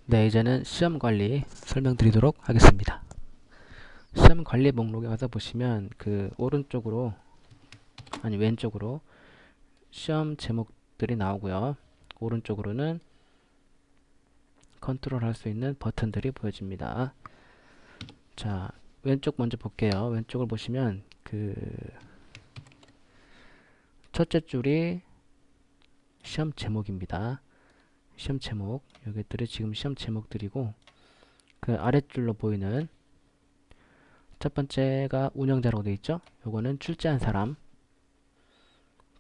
네, 이제는 시험 관리 설명드리도록 하겠습니다. 시험 관리 목록에 가서 보시면 그 오른쪽으로 아니 왼쪽으로 시험 제목들이 나오고요. 오른쪽으로는 컨트롤 할 수 있는 버튼들이 보여집니다. 자, 왼쪽 먼저 볼게요. 왼쪽을 보시면 그 첫째 줄이 시험 제목입니다. 시험 제목, 여기들이 지금 시험 제목들이고 그 아랫줄로 보이는 첫 번째가 운영자라고 되어 있죠. 요거는 출제한 사람,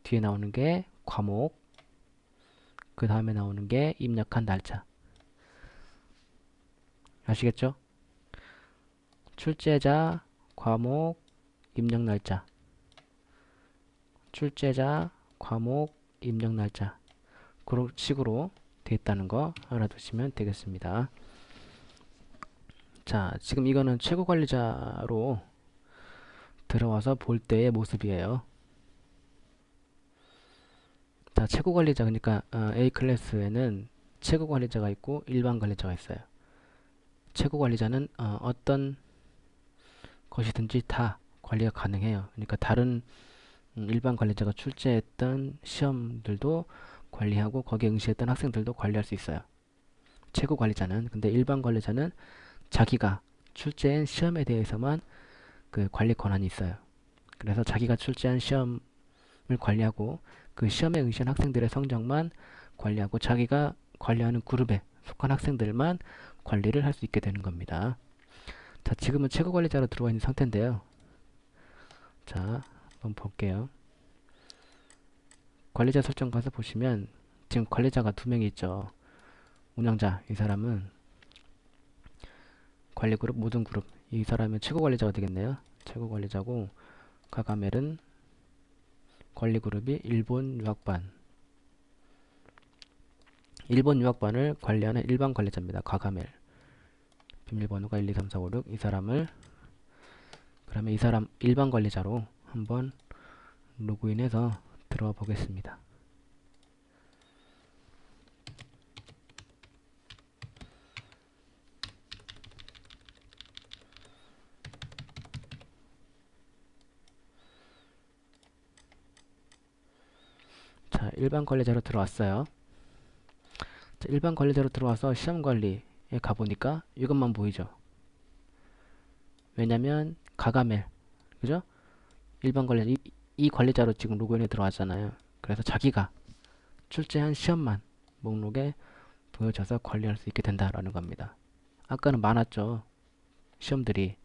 뒤에 나오는 게 과목, 그 다음에 나오는 게 입력한 날짜. 아시겠죠? 출제자, 과목, 입력 날짜. 출제자, 과목, 입력 날짜. 그런 식으로 되어 있다는 거 알아두시면 되겠습니다. 자, 지금 이거는 최고 관리자로 들어와서 볼 때의 모습이에요. 자, 최고 관리자, 그러니까 A 클래스에는 최고 관리자가 있고 일반 관리자가 있어요. 최고 관리자는 어떤 것이든지 다 관리가 가능해요. 그러니까 다른 일반 관리자가 출제했던 시험들도 관리하고 거기에 응시했던 학생들도 관리할 수 있어요. 최고 관리자는. 근데 일반 관리자는 자기가 출제한 시험에 대해서만 그 관리 권한이 있어요. 그래서 자기가 출제한 시험을 관리하고 그 시험에 응시한 학생들의 성적만 관리하고 자기가 관리하는 그룹에 속한 학생들만 관리를 할 수 있게 되는 겁니다. 자, 지금은 최고 관리자로 들어와 있는 상태인데요. 자, 한번 볼게요. 관리자 설정 가서 보시면 지금 관리자가 두 명이 있죠. 운영자, 이 사람은 관리 그룹, 모든 그룹. 이 사람은 최고 관리자가 되겠네요. 최고 관리자고 가가멜은 관리 그룹이 일본 유학반. 일본 유학반을 관리하는 일반 관리자입니다. 가가멜. 비밀번호가 1, 2, 3, 4, 5, 6. 이 사람을 그러면 이 사람 일반 관리자로 한번 로그인해서 들어와 보겠습니다. 자, 일반 관리자로 들어왔어요. 자, 일반 관리자로 들어와서 시험 관리에 가보니까 이것만 보이죠. 왜냐면 가가멜, 그죠? 일반 관리자, 이 관리자로 지금 로그인에 들어왔잖아요. 그래서 자기가 출제한 시험만 목록에 보여져서 관리할 수 있게 된다라는 겁니다. 아까는 많았죠. 시험들이.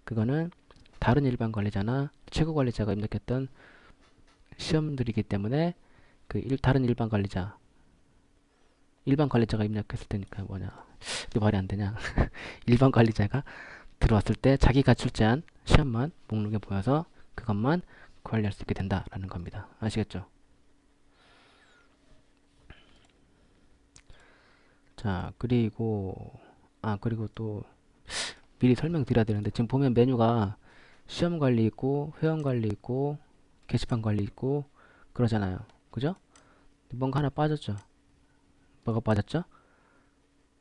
그거는 다른 일반 관리자나 최고 관리자가 입력했던 시험들이기 때문에 그 다른 일반 관리자가 입력했을 때니까 뭐냐. 이게 말이 안 되냐. 일반 관리자가 들어왔을 때 자기가 출제한 시험만 목록에 보여서 그것만 관리할 수 있게 된다라는 겁니다. 아시겠죠? 자, 그리고 또 미리 설명드려야 되는데 지금 보면 메뉴가 시험 관리 있고 회원 관리 있고 게시판 관리 있고 그러잖아요. 그죠? 뭔가 하나 빠졌죠? 뭐가 빠졌죠?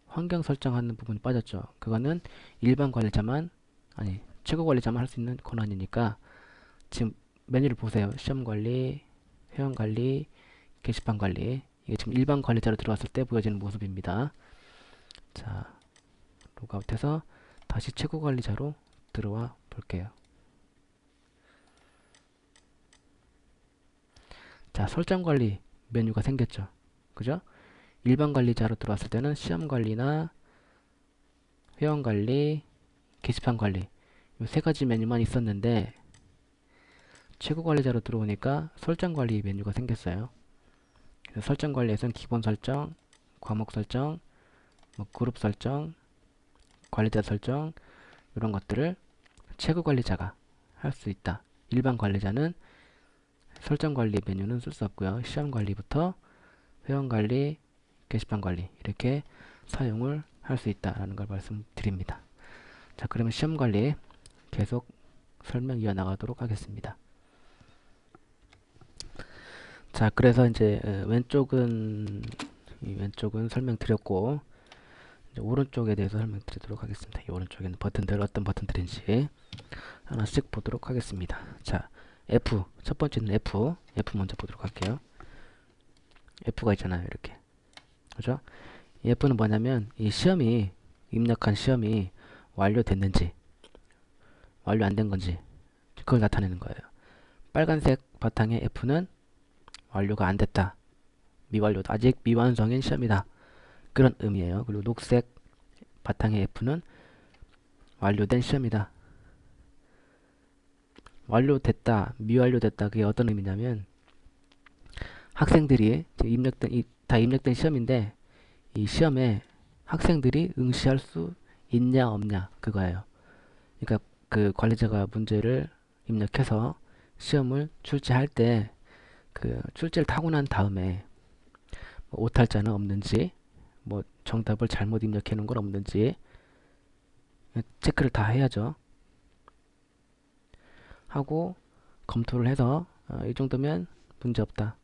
환경 설정하는 부분이 빠졌죠. 그거는 일반 관리자만 아니 최고 관리자만 할 수 있는 권한이니까 지금 메뉴를 보세요. 시험 관리, 회원 관리, 게시판 관리. 이게 지금 일반 관리자로 들어왔을 때 보여지는 모습입니다. 자, 로그아웃해서 다시 최고 관리자로 들어와 볼게요. 자, 설정 관리 메뉴가 생겼죠. 그죠? 일반 관리자로 들어왔을 때는 시험 관리나 회원 관리, 게시판 관리 이 세 가지 메뉴만 있었는데 최고 관리자로 들어오니까 설정 관리 메뉴가 생겼어요. 그래서 설정 관리에서는 기본 설정, 과목 설정, 뭐 그룹 설정, 관리자 설정 이런 것들을 최고 관리자가 할 수 있다. 일반 관리자는 설정 관리 메뉴는 쓸 수 없고요. 시험 관리부터 회원 관리, 게시판 관리 이렇게 사용을 할 수 있다라는 걸 말씀드립니다. 자, 그러면 시험 관리 계속 설명 이어나가도록 하겠습니다. 자, 그래서 이제 왼쪽은 설명드렸고 이제 오른쪽에 대해서 설명드리도록 하겠습니다. 이 오른쪽에는 버튼들 어떤 버튼들인지 하나씩 보도록 하겠습니다. 자, F 첫 번째는 F 먼저 보도록 할게요. F가 있잖아요, 이렇게. 그죠? 이 F는 뭐냐면 이 시험이 입력한 시험이 완료됐는지 완료 안 된 건지 그걸 나타내는 거예요. 빨간색 바탕의 F는 완료가 안 됐다. 미완료다. 아직 미완성인 시험이다. 그런 의미예요. 그리고 녹색 바탕의 F는 완료된 시험이다. 완료됐다, 미완료됐다. 그게 어떤 의미냐면 학생들이 다 입력된 시험인데 이 시험에 학생들이 응시할 수 있냐 없냐 그거예요. 그러니까 그 관리자가 문제를 입력해서 시험을 출제할 때 그 출제를 타고 난 다음에 뭐 오탈자는 없는지 뭐 정답을 잘못 입력해 놓은 건 없는지 체크를 다 해야죠. 하고 검토를 해서 이 정도면 문제없다.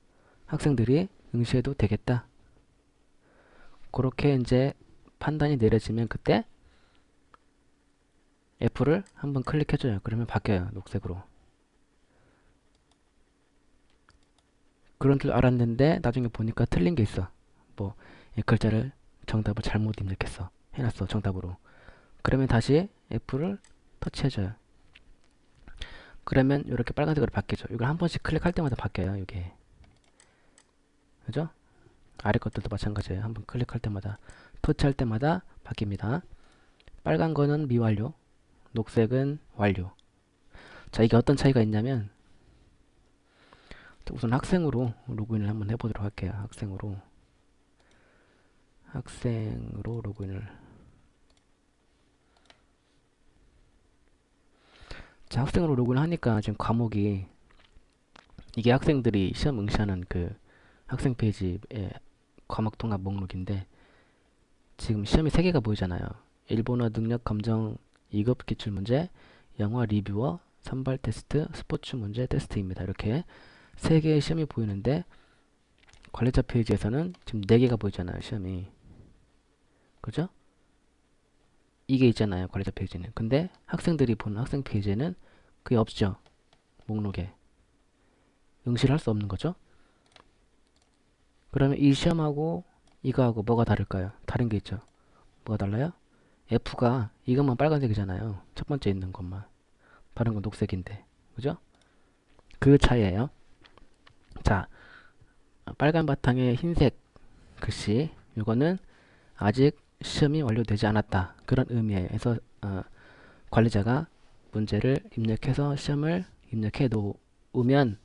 학생들이 응시해도 되겠다. 그렇게 이제 판단이 내려지면 그때 F를 한번 클릭해줘요. 그러면 바뀌어요. 녹색으로. 그런 줄 알았는데 나중에 보니까 틀린 게 있어. 뭐 이 글자를 정답을 잘못 입력했어. 해놨어. 정답으로. 그러면 다시 F를 터치해줘요. 그러면 이렇게 빨간색으로 바뀌죠. 이걸 한 번씩 클릭할 때마다 바뀌어요. 이게. 그죠? 아래 것들도 마찬가지예요. 한번 클릭할 때마다 터치할 때마다 바뀝니다. 빨간 거는 미완료, 녹색은 완료. 자, 이게 어떤 차이가 있냐면 우선 학생으로 로그인을 한번 해보도록 할게요. 학생으로 로그인을. 자, 학생으로 로그인 하니까 지금 과목이 이게 학생들이 시험 응시하는 그 학생 페이지의 과목 통합 목록인데 지금 시험이 3개가 보이잖아요. 일본어 능력 검정 2급 기출문제, 영어 리뷰어, 선발 테스트, 스포츠 문제 테스트입니다. 이렇게 3개의 시험이 보이는데 관리자 페이지에서는 지금 4개가 보이잖아요. 시험이. 그죠? 이게 있잖아요. 관리자 페이지는. 근데 학생들이 보는 학생 페이지에는 그게 없죠. 목록에. 응시를 할 수 없는 거죠. 그러면 이 시험하고 이거하고 뭐가 다를까요? 다른 게 있죠. 뭐가 달라요? F가 이것만 빨간색이잖아요. 첫 번째 있는 것만. 다른 건 녹색인데. 그죠? 그 차이예요. 자, 빨간 바탕에 흰색 글씨. 이거는 아직 시험이 완료되지 않았다. 그런 의미예요. 그래서 관리자가 문제를 입력해서 시험을 입력해 놓으면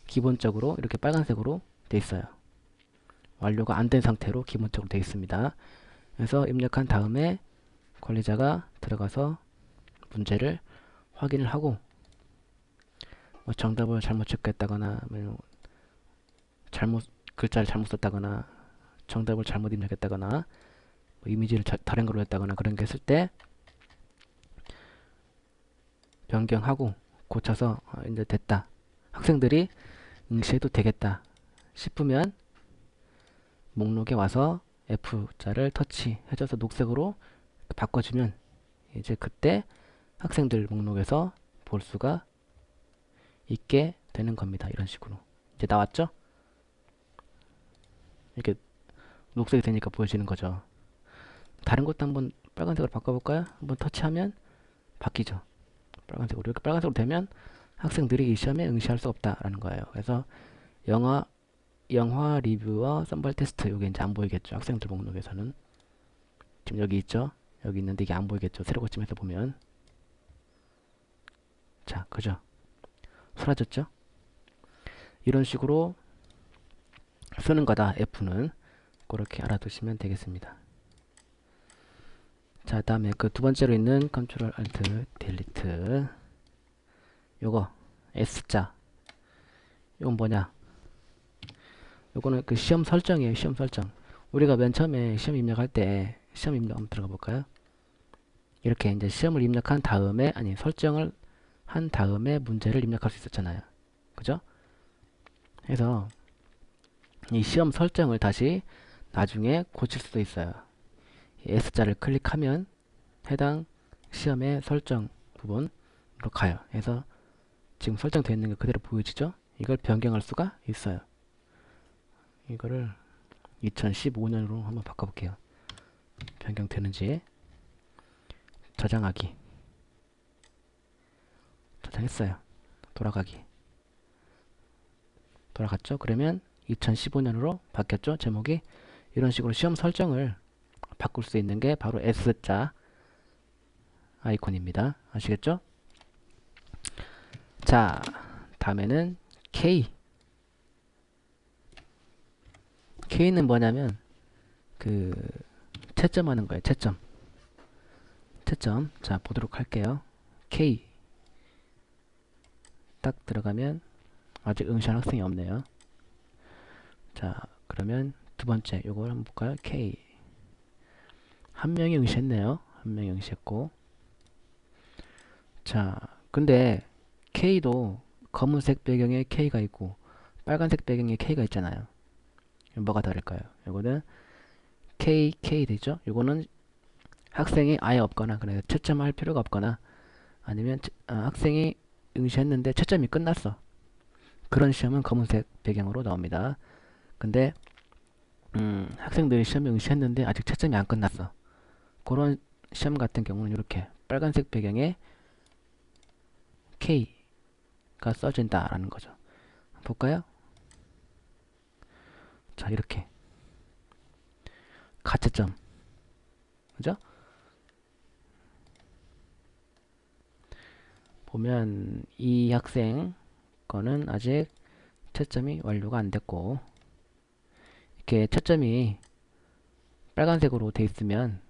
기본적으로 이렇게 빨간색으로 돼 있어요. 완료가 안 된 상태로 기본적으로 돼 있습니다. 그래서 입력한 다음에 관리자가 들어가서 문제를 확인을 하고 뭐 정답을 잘못 체크했다거나 글자를 잘못 썼다거나 정답을 잘못 입력했다거나 뭐 이미지를 다른 걸로 했다거나 그런 게 있을 때 변경하고 고쳐서 이제 됐다. 학생들이 응시해도 되겠다 싶으면 목록에 와서 F자를 터치해줘서 녹색으로 바꿔주면 이제 그때 학생들 목록에서 볼 수가 있게 되는 겁니다. 이런 식으로. 이제 나왔죠? 이렇게 녹색이 되니까 보여지는 거죠. 다른 것도 한번 빨간색으로 바꿔볼까요? 한번 터치하면 바뀌죠. 빨간색으로. 이렇게 빨간색으로 되면 학생들이 이 시험에 응시할 수 없다라는 거예요. 그래서 영화 리뷰와 선발 테스트 이게 이제 안 보이겠죠. 학생들 목록에서는. 지금 여기 있죠? 여기 있는데 이게 안 보이겠죠. 새로 고침해서 보면. 자, 그죠? 사라졌죠? 이런 식으로 쓰는 거다. F는. 그렇게 알아두시면 되겠습니다. 자, 다음에 그 두 번째로 있는 Ctrl Alt Delete. 요거 S자. 이건 뭐냐? 요거는 그 시험 설정이에요. 시험 설정. 우리가 맨 처음에 시험 입력할 때 시험 입력 한번 들어가 볼까요? 이렇게 이제 시험을 입력한 다음에 설정을 한 다음에 문제를 입력할 수 있었잖아요. 그죠? 그래서 이 시험 설정을 다시 나중에 고칠 수도 있어요. S자를 클릭하면 해당 시험의 설정 부분으로 가요. 그래서 지금 설정되어 있는 게 그대로 보여지죠? 이걸 변경할 수가 있어요. 이거를 2015년으로 한번 바꿔볼게요. 변경되는지. 저장하기. 저장했어요. 돌아가기. 돌아갔죠? 그러면 2015년으로 바뀌었죠? 제목이. 이런 식으로 시험 설정을 바꿀 수 있는 게 바로 S자 아이콘입니다. 아시겠죠? 자, 다음에는 K. K는 뭐냐면 그 채점하는 거예요. 채점. 채점. 자, 보도록 할게요. K 딱 들어가면 아직 응시한 학생이 없네요. 자, 그러면 두 번째 요걸 한번 볼까요? K. 한 명이 응시했네요. 한 명이 응시했고. 자, 근데 K도 검은색 배경에 K가 있고 빨간색 배경에 K가 있잖아요. 뭐가 다를까요? 요거는 K 되죠? 요거는 학생이 아예 없거나 그래서 채점할 필요가 없거나 아니면 학생이 응시했는데 채점이 끝났어. 그런 시험은 검은색 배경으로 나옵니다. 근데 학생들이 시험에 응시했는데 아직 채점이 안 끝났어. 그런 시험 같은 경우는 이렇게 빨간색 배경에 K가 써진다라는 거죠. 볼까요? 자, 이렇게 가채점, 그죠? 보면 이 학생 거는 아직 채점이 완료가 안 됐고, 이렇게 채점이 빨간색으로 돼 있으면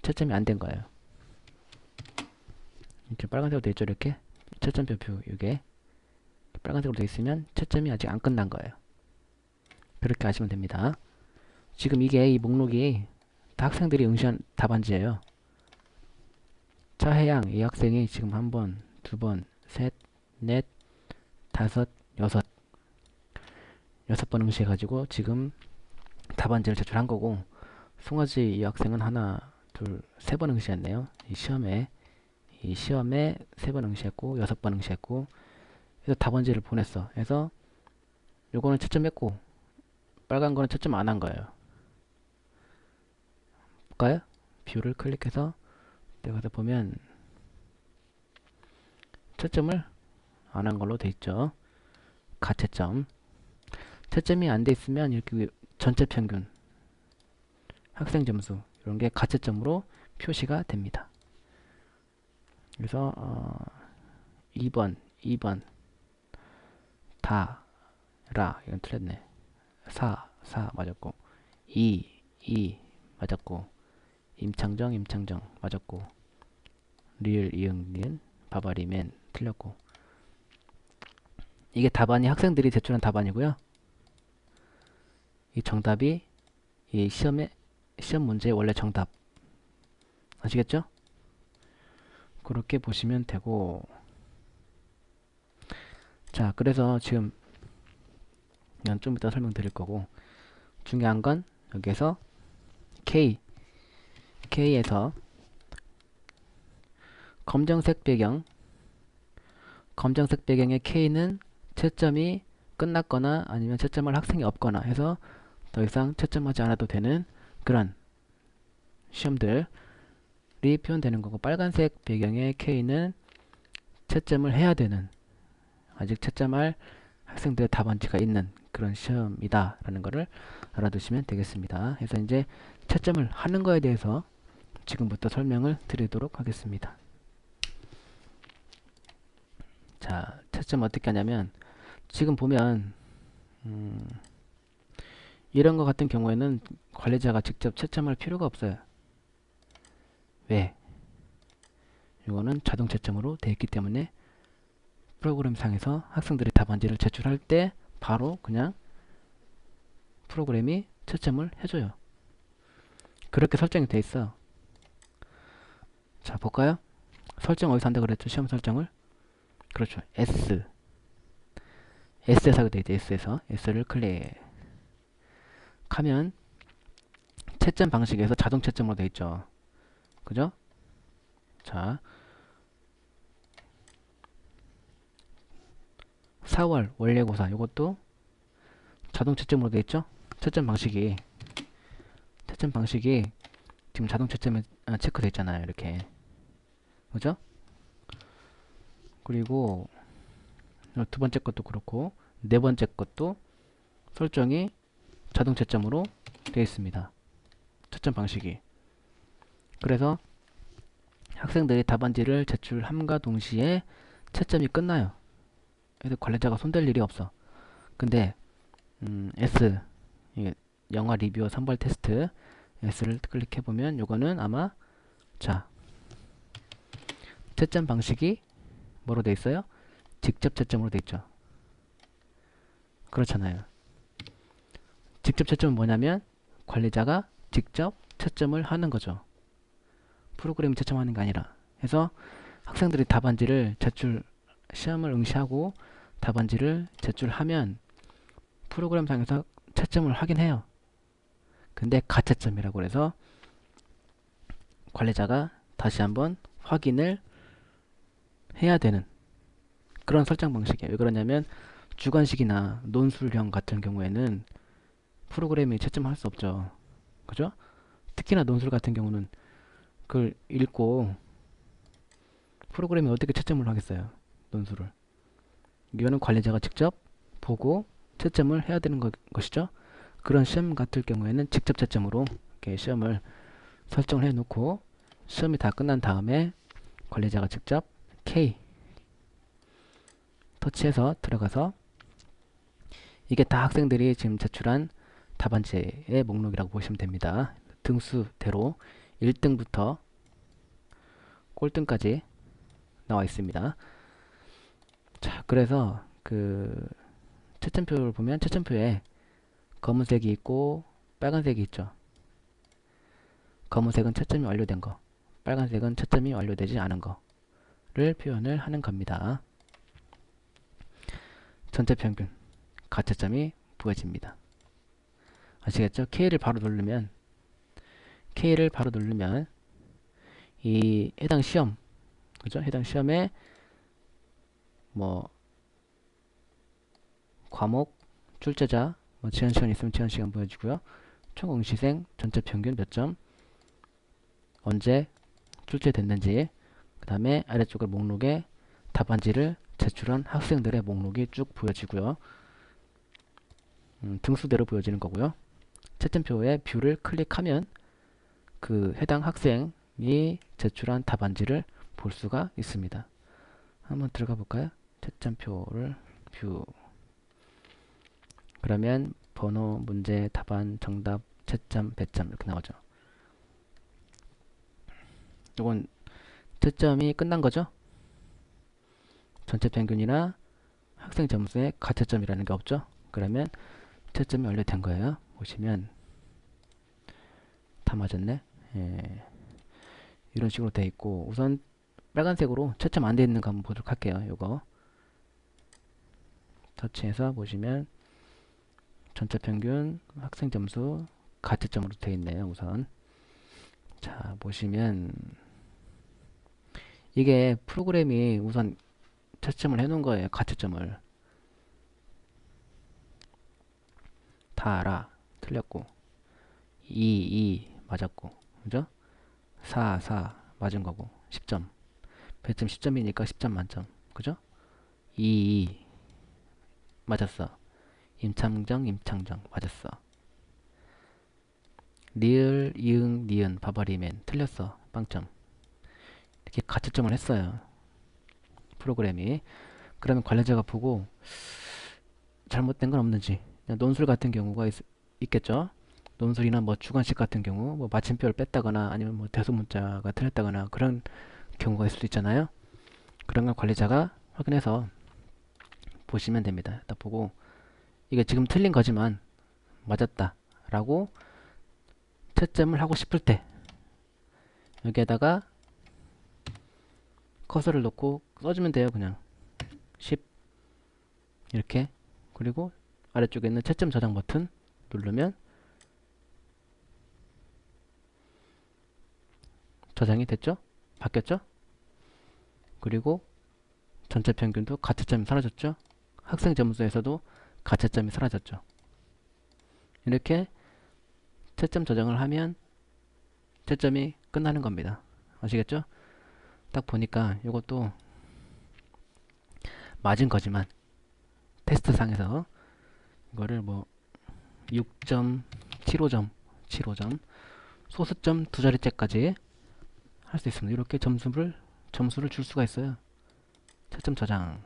채점이 안 된 거예요. 이렇게 빨간색으로 돼 있죠. 이렇게 채점표표 이게 빨간색으로 돼 있으면 채점이 아직 안 끝난 거예요. 그렇게 아시면 됩니다. 지금 이 목록이 다 학생들이 응시한 답안지예요. 차혜양 이 학생이 지금 한 번, 두 번, 셋, 넷, 다섯, 여섯 번 응시해가지고 지금 답안지를 제출한 거고, 송아지 이 학생은 하나, 둘, 세 번 응시했네요. 이 시험에 세 번 응시했고 여섯 번 응시했고, 그래서 답안지를 보냈어. 그래서 요거는 채점했고 빨간 거는 채점 안 한 거예요. 볼까요? 뷰를 클릭해서 내가서 보면 채점을 안 한 걸로 돼 있죠. 가채점. 채점이 안 돼 있으면 이렇게 전체 평균, 학생 점수 이런 게 가채점으로 표시가 됩니다. 그래서 2번 다라 이건 틀렸네. 4 맞았고 2 맞았고 임창정 맞았고 리을 이응 니은 바바리맨 틀렸고, 이게 답안이 학생들이 제출한 답안이고요. 이 정답이 이 시험 문제의 원래 정답. 아시겠죠? 그렇게 보시면 되고, 자, 그래서 지금 좀 이따 설명드릴 거고, 중요한 건 여기에서 K에서 검정색 배경의 K는 채점이 끝났거나 아니면 채점할 학생이 없거나 해서 더 이상 채점하지 않아도 되는 그런 시험들이 표현되는 거고, 빨간색 배경의 K는 채점을 해야 되는, 아직 채점할 학생들의 답안지가 있는 그런 시험이다 라는 거를 알아두시면 되겠습니다. 그래서 이제 채점을 하는 거에 대해서 지금부터 설명을 드리도록 하겠습니다. 자, 채점 어떻게 하냐면 지금 보면 이런 거 같은 경우에는 관리자가 직접 채점할 필요가 없어요. 왜? 이거는 자동 채점으로 되어 있기 때문에 프로그램상에서 학생들이 답안지를 제출할 때 바로 그냥 프로그램이 채점을 해줘요. 그렇게 설정이 돼 있어. 자, 볼까요? 설정 어디서 한다 그랬죠? 시험 설정을. 그렇죠. S에서 하게 되죠. S를 클릭하면 채점 방식에서 자동 채점으로 되어 있죠. 그죠? 자, 4월 원래고사 이것도 자동 채점으로 되어 있죠. 채점 방식이 지금 자동 채점에 체크되어 있잖아요. 이렇게. 그죠? 그리고 두 번째 것도 그렇고 네 번째 것도 설정이 자동 채점으로 되어 있습니다. 채점 방식이. 그래서 학생들이 답안지를 제출함과 동시에 채점이 끝나요. 그래서 관리자가 손댈 일이 없어. 근데 S 이게 영화 리뷰어 선발 테스트 S를 클릭해보면 요거는 아마 자 채점 방식이 뭐로 돼 있어요? 직접 채점으로 돼 있죠. 그렇잖아요. 직접 채점은 뭐냐면 관리자가 직접 채점을 하는 거죠. 프로그램이 채점하는 게 아니라. 해서 학생들이 답안지를 시험을 응시하고 답안지를 제출하면 프로그램상에서 채점을 하긴 해요. 근데 가채점이라고 해서 관리자가 다시 한번 확인을 해야 되는 그런 설정 방식이에요. 왜 그러냐면 주관식이나 논술형 같은 경우에는 프로그램이 채점할 수 없죠. 그죠? 특히나 논술 같은 경우는 그걸 읽고 프로그램이 어떻게 채점을 하겠어요? 논술을. 이거는 관리자가 직접 보고 채점을 해야 되는 것이죠. 그런 시험 같을 경우에는 직접 채점으로 이렇게 시험을 설정을 해 놓고 시험이 다 끝난 다음에 관리자가 직접 K 터치해서 들어가서 이게 다 학생들이 지금 제출한 답안지의 목록이라고 보시면 됩니다. 등수대로 1등부터 꼴등까지 나와 있습니다. 자, 그래서 그 채점표를 보면 채점표에 검은색이 있고 빨간색이 있죠. 검은색은 채점이 완료된 거, 빨간색은 채점이 완료되지 않은 거를 표현을 하는 겁니다. 전체 평균 가채점이 부여집니다. 아시겠죠? K를 바로 누르면 이 해당 시험, 그죠? 해당 시험에 뭐 과목, 출제자, 뭐 제한 시간 있으면 제한 시간 보여주고요. 총 응시생 전체 평균 몇 점, 언제 출제됐는지, 그 다음에 아래쪽을 목록에 답안지를 제출한 학생들의 목록이 쭉 보여지고요. 등수대로 보여지는 거고요. 채점표에 뷰를 클릭하면 그 해당 학생이 제출한 답안지를 볼 수가 있습니다. 한번 들어가 볼까요? 채점표를 뷰. 그러면 번호, 문제, 답안, 정답, 채점, 배점 이렇게 나오죠. 이건 채점이 끝난 거죠. 전체 평균이나 학생 점수에 가채점이라는 게 없죠. 그러면 채점이 완료된 거예요. 보시면 다 맞았네. 예, 이런 식으로 돼 있고 우선 빨간색으로 채점 안 돼 있는 거 한번 보도록 할게요. 요거 터치해서 보시면 전체 평균 학생 점수 가채점으로 돼 있네요. 우선 자 보시면 이게 프로그램이 우선 채점을 해 놓은 거예요. 가채점을 다 알아. 틀렸고 2 맞았고 그죠? 4 맞은 거고 10점 배점 10점이니까 10점 만점 그죠? 2 맞았어. 임창정 맞았어. 리을 이응 니은 바바리맨 틀렸어. 빵점. 이렇게 가채점을 했어요. 프로그램이. 그러면 관리자가 보고 잘못된 건 없는지 논술 같은 경우가 있겠죠. 논술이나 뭐 주관식 같은 경우 뭐 마침표를 뺐다거나 아니면 뭐 대소문자가 틀렸다거나 그런 경우가 있을 수 있잖아요. 그런 걸 관리자가 확인해서 보시면 됩니다. 딱 보고 이게 지금 틀린 거지만 맞았다 라고 채점을 하고 싶을 때 여기에다가 커서를 놓고 써주면 돼요. 그냥 10 이렇게. 그리고 아래쪽에 있는 채점 저장 버튼 누르면 저장이 됐죠? 바뀌었죠? 그리고 전체 평균도 가채점이 사라졌죠? 학생 점수에서도 가채점이 사라졌죠. 이렇게 채점 저장을 하면 채점이 끝나는 겁니다. 아시겠죠? 딱 보니까 이것도 맞은 거지만 테스트 상에서 이거를 뭐 6.75점, 75점, 소수점 두 자리째까지 할 수 있습니다. 이렇게 점수를 줄 수가 있어요. 채점 저장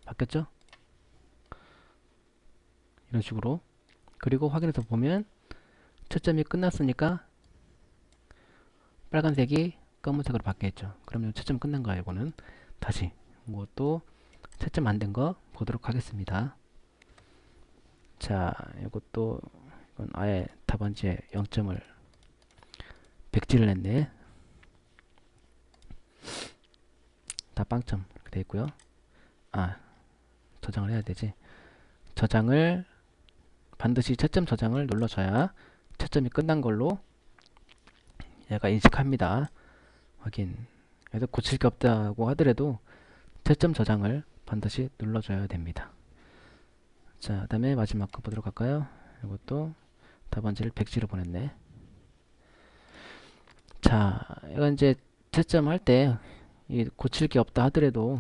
바뀌었죠? 이런 식으로. 그리고 확인해서 보면 채점이 끝났으니까 빨간색이 검은색으로 바뀌었죠. 그러면 채점 끝난 거예요. 이거는 다시 이것도 채점 안 된 거 보도록 하겠습니다. 자, 이것도 이건 아예 답안지에 0점을 백지를 냈네. 다 빵점 이렇게 돼 있고요. 아, 저장을 해야 되지. 저장을 반드시 채점 저장을 눌러줘야 채점이 끝난 걸로 얘가 인식합니다. 확인. 그래서 고칠 게 없다고 하더라도 채점 저장을 반드시 눌러줘야 됩니다. 자, 그다음에 마지막 거 보도록 할까요? 이것도 답안지를 백지로 보냈네. 자, 이건 이제 채점할 때 고칠 게 없다 하더라도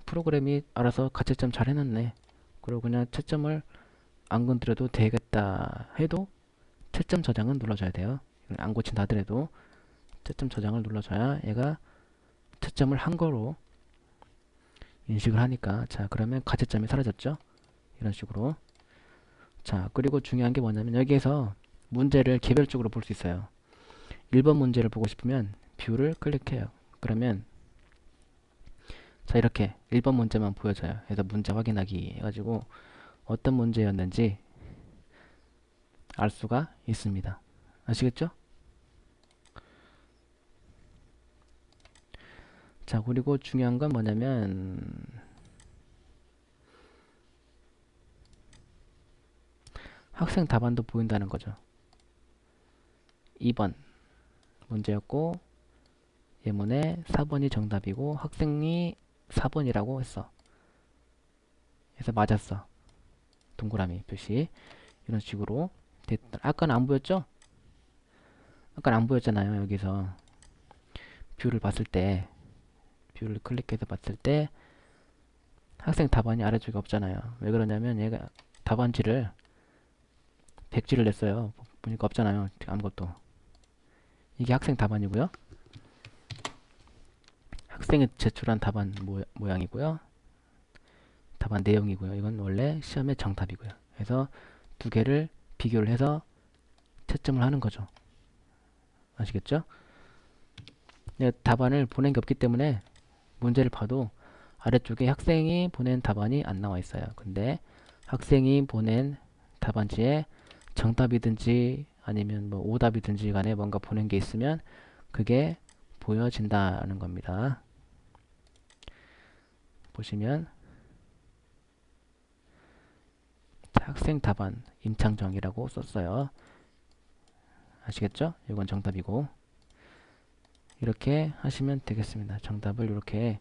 프로그램이 알아서 가채점 잘 해놨네. 그리고 그냥 채점을 안 건드려도 되겠다 해도 채점 저장은 눌러줘야 돼요. 안 고친다 하더라도 채점 저장을 눌러줘야 얘가 채점을 한 거로 인식을 하니까. 자, 그러면 가채점이 사라졌죠. 이런 식으로. 자, 그리고 중요한 게 뭐냐면 여기에서 문제를 개별적으로 볼 수 있어요. 1번 문제를 보고 싶으면 뷰를 클릭해요. 그러면 자, 이렇게 1번 문제만 보여져요. 그래서 문제 확인하기 해가지고 어떤 문제였는지 알 수가 있습니다. 아시겠죠? 자, 그리고 중요한 건 뭐냐면 학생 답안도 보인다는 거죠. 2번 문제였고 예문에 4번이 정답이고 학생이 4번이라고 했어. 그래서 맞았어. 동그라미 표시. 이런 식으로 됐다. 아까는 안 보였죠? 아까는 안 보였잖아요. 여기서 뷰를 봤을 때, 뷰를 클릭해서 봤을 때 학생 답안이 아래쪽에 없잖아요. 왜 그러냐면 얘가 답안지를 백지를 냈어요. 보니까 없잖아요. 아무것도. 이게 학생 답안이고요. 학생이 제출한 답안 모양이고요. 답안 내용이고요. 이건 원래 시험의 정답이고요. 그래서 두 개를 비교를 해서 채점을 하는 거죠. 아시겠죠? 답안을 보낸 게 없기 때문에 문제를 봐도 아래쪽에 학생이 보낸 답안이 안 나와 있어요. 근데 학생이 보낸 답안지에 정답이든지 아니면 뭐 오답이든지 간에 뭔가 보낸 게 있으면 그게 보여진다는 겁니다. 보시면 학생 답안 임창정이라고 썼어요. 아시겠죠? 이건 정답이고 이렇게 하시면 되겠습니다. 정답을 이렇게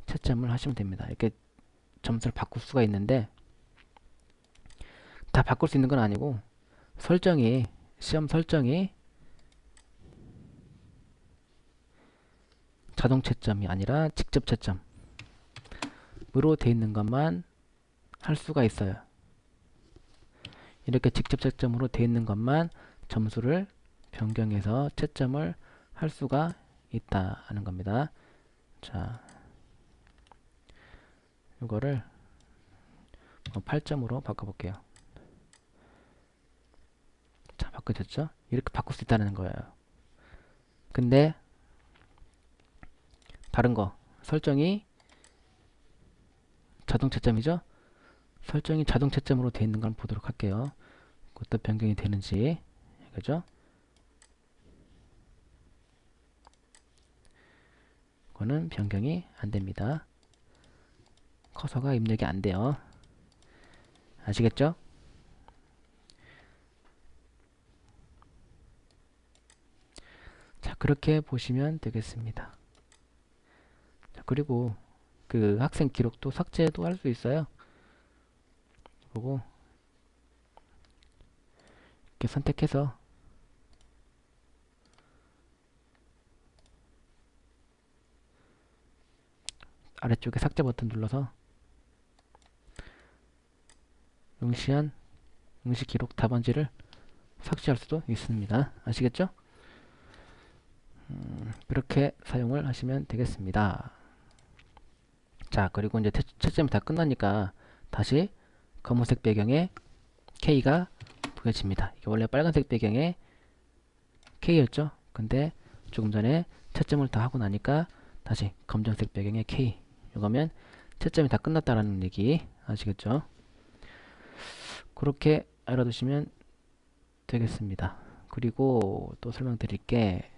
채점을 하시면 됩니다. 이렇게 점수를 바꿀 수가 있는데 다 바꿀 수 있는 건 아니고 설정이 시험 설정이 자동 채점이 아니라 직접 채점으로 되어 있는 것만 할 수가 있어요. 이렇게 직접 채점으로 되어 있는 것만 점수를 변경해서 채점을 할 수가 있다는 겁니다. 자, 이거를 8점으로 바꿔볼게요. 자, 바꿔졌죠? 이렇게 바꿀 수 있다는 거예요. 근데 다른 거 설정이 자동 채점이죠? 설정이 자동 채점으로 되어 있는 걸 보도록 할게요. 그것도 변경이 되는지. 그죠? 그거는 변경이 안 됩니다. 커서가 입력이 안 돼요. 아시겠죠? 자, 그렇게 보시면 되겠습니다. 자, 그리고 그 학생 기록도 삭제도 할 수 있어요. 그리고 이렇게 선택해서 아래쪽에 삭제 버튼 눌러서 응시 기록 답안지를 삭제할 수도 있습니다. 아시겠죠? 그렇게 사용을 하시면 되겠습니다. 자, 그리고 이제 채점이 다 끝나니까 다시 검은색 배경에 K가 보여집니다. 이게 원래 빨간색 배경에 K였죠? 근데 조금 전에 채점을 다 하고 나니까 다시 검정색 배경에 K. 이거면 채점이 다 끝났다라는 얘기 아시겠죠? 그렇게 알아두시면 되겠습니다. 그리고 또 설명드릴게,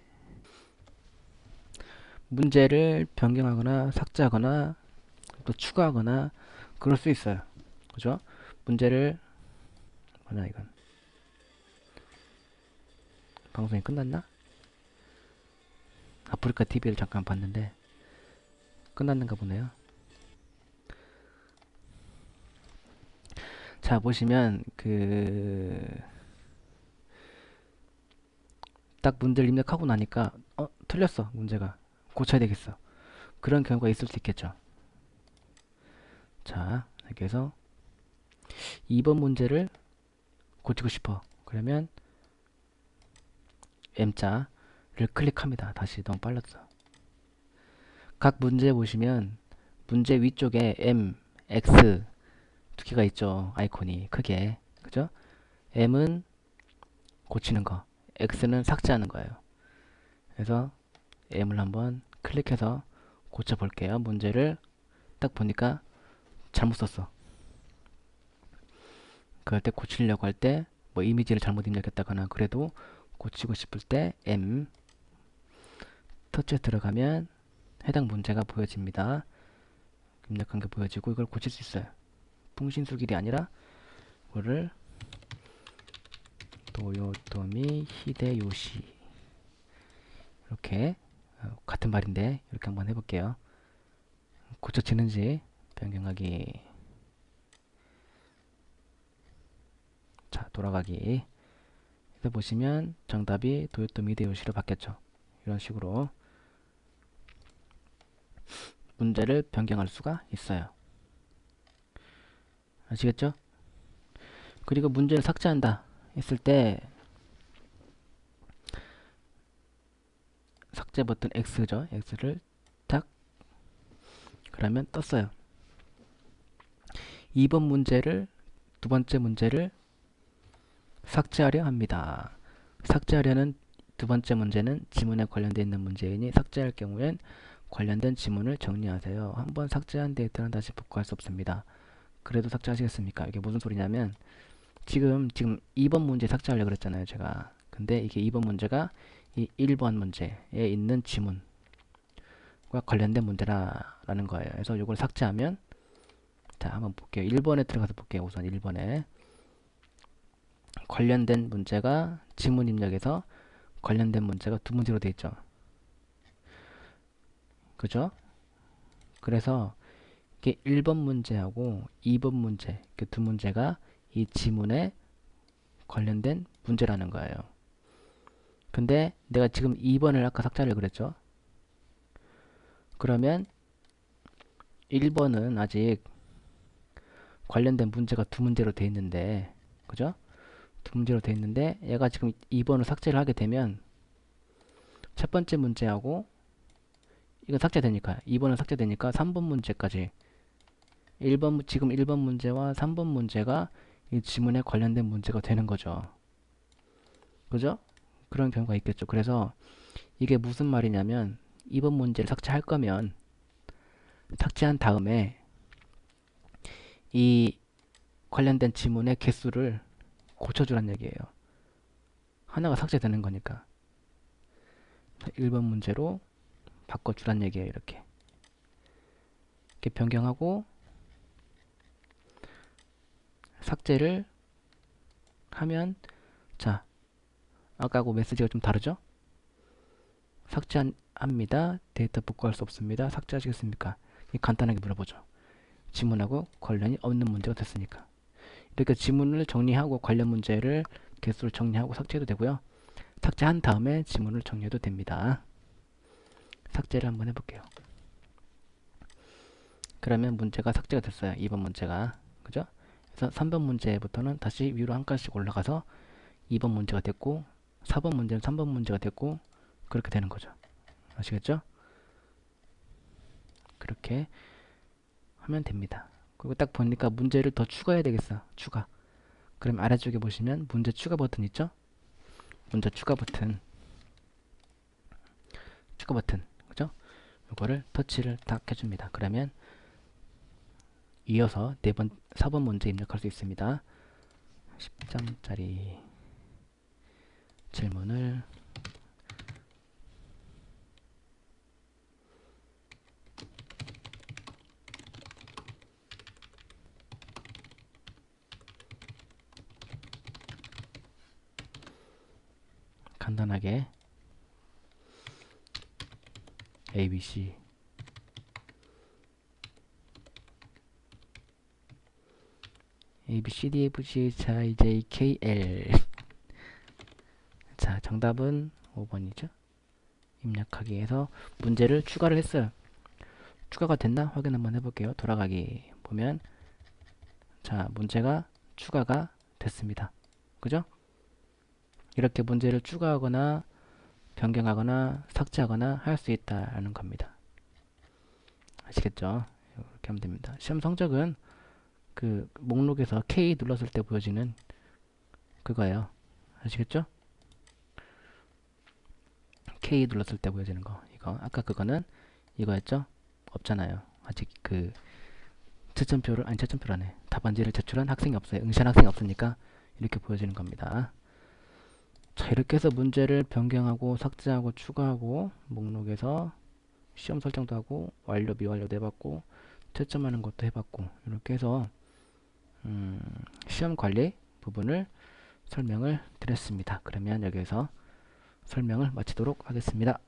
문제를 변경하거나 삭제하거나 또 추가하거나 그럴 수 있어요. 그죠? 문제를 뭐냐 이건, 방송이 끝났나? 아프리카 TV를 잠깐 봤는데 끝났는가 보네요. 자, 보시면 딱 문제를 입력하고 나니까 틀렸어, 문제가. 고쳐야 되겠어. 그런 경우가 있을 수 있겠죠. 자, 이렇게 해서 2번 문제를 고치고 싶어. 그러면 M자를 클릭합니다. 다시, 너무 빨랐어. 각 문제 보시면 문제 위쪽에 M, X 두 개가 있죠. 아이콘이 크게. 그죠? M은 고치는 거, X는 삭제하는 거예요. 그래서 M을 한번 클릭해서 고쳐 볼게요. 문제를 딱 보니까 잘못 썼어. 그럴 때 고치려고 할 때 뭐 이미지를 잘못 입력했다거나 그래도 고치고 싶을 때 M 터치에 들어가면 해당 문제가 보여집니다. 입력한 게 보여지고 이걸 고칠 수 있어요. 풍신수길이 아니라 이거를 도요토미 히데요시, 이렇게 같은 말인데 이렇게 한번 해볼게요. 고쳐지는지 변경하기. 자, 돌아가기 해서 보시면 정답이 도요토미 히데요시로 바뀌었죠. 이런 식으로 문제를 변경할 수가 있어요. 아시겠죠? 그리고 문제를 삭제한다 했을 때 삭제 버튼 X죠. X를 탁, 그러면 떴어요. 2번 문제를, 두 번째 문제를 삭제하려 합니다. 삭제하려는 두 번째 문제는 지문에 관련되어 있는 문제이니 삭제할 경우엔 관련된 지문을 정리하세요. 한번 삭제한 데이터는 다시 복구할 수 없습니다. 그래도 삭제하시겠습니까? 이게 무슨 소리냐면 지금 2번 문제 삭제하려고 그랬잖아요, 제가. 근데 이게 2번 문제가 이 1번 문제에 있는 지문과 관련된 문제라는 거예요. 그래서 이걸 삭제하면, 자, 한번 볼게요. 1번에 들어가서 볼게요. 우선 1번에 관련된 문제가 지문 입력에서 관련된 문제가 두 문제로 되어 있죠. 그죠? 그래서 이게 1번 문제하고 2번 문제, 그 두 문제가 이 지문에 관련된 문제라는 거예요. 근데 내가 지금 2번을 아까 삭제하려고 그랬죠. 그러면 1번은 아직 관련된 문제가 두 문제로 되어 있는데, 그죠? 두 문제로 되어 있는데 얘가 지금 2번을 삭제를 하게 되면 첫 번째 문제하고 이건 삭제되니까, 2번은 삭제되니까 3번 문제까지, 지금 1번 문제와 3번 문제가 이 지문에 관련된 문제가 되는 거죠. 그죠? 그런 경우가 있겠죠. 그래서 이게 무슨 말이냐면 2번 문제를 삭제할 거면 삭제한 다음에 이 관련된 지문의 개수를 고쳐주란 얘기예요. 하나가 삭제되는 거니까 1번 문제로 바꿔주란 얘기예요. 이렇게 변경하고 삭제를 하면, 자, 아까하고 메시지가 좀 다르죠? 삭제합니다. 데이터 복구할 수 없습니다. 삭제하시겠습니까? 이 간단하게 물어보죠. 지문하고 관련이 없는 문제가 됐으니까. 이렇게 지문을 정리하고 관련 문제를 개수를 정리하고 삭제해도 되고요. 삭제한 다음에 지문을 정리해도 됩니다. 삭제를 한번 해볼게요. 그러면 문제가 삭제가 됐어요. 2번 문제가. 그죠? 그래서 3번 문제부터는 다시 위로 한 칸씩 올라가서 2번 문제가 됐고 4번 문제는 3번 문제가 됐고 그렇게 되는 거죠. 아시겠죠? 그렇게 하면 됩니다. 그리고 딱 보니까 문제를 더 추가해야 되겠어. 추가. 그럼 아래쪽에 보시면 문제 추가 버튼 있죠? 문제 추가 버튼. 추가 버튼. 그죠? 이거를 터치를 딱 해줍니다. 그러면 이어서 4번 문제 입력할 수 있습니다. 10점짜리 질문을 간단하게 ABC ABCDFG 자 이제 KL 자 정답은 5번이죠. 입력하기 해서 문제를 추가를 했어요. 추가가 됐나 확인 한번 해볼게요. 돌아가기 보면 자 문제가 추가가 됐습니다. 그죠? 이렇게 문제를 추가하거나 변경하거나 삭제하거나 할 수 있다는 겁니다. 아시겠죠? 이렇게 하면 됩니다. 시험 성적은 그 목록에서 K 눌렀을 때 보여지는 그거예요. 아시겠죠? K 눌렀을 때 보여지는 거. 이거 아까 그거는 이거였죠? 없잖아요. 아직 그 채점표라네. 답안지를 제출한 학생이 없어요. 응시한 학생이 없으니까 이렇게 보여지는 겁니다. 자, 이렇게 해서 문제를 변경하고 삭제하고 추가하고 목록에서 시험 설정도 하고 완료 미완료도 해봤고 채점하는 것도 해봤고 이렇게 해서 시험 관리 부분을 설명을 드렸습니다. 그러면 여기에서 설명을 마치도록 하겠습니다.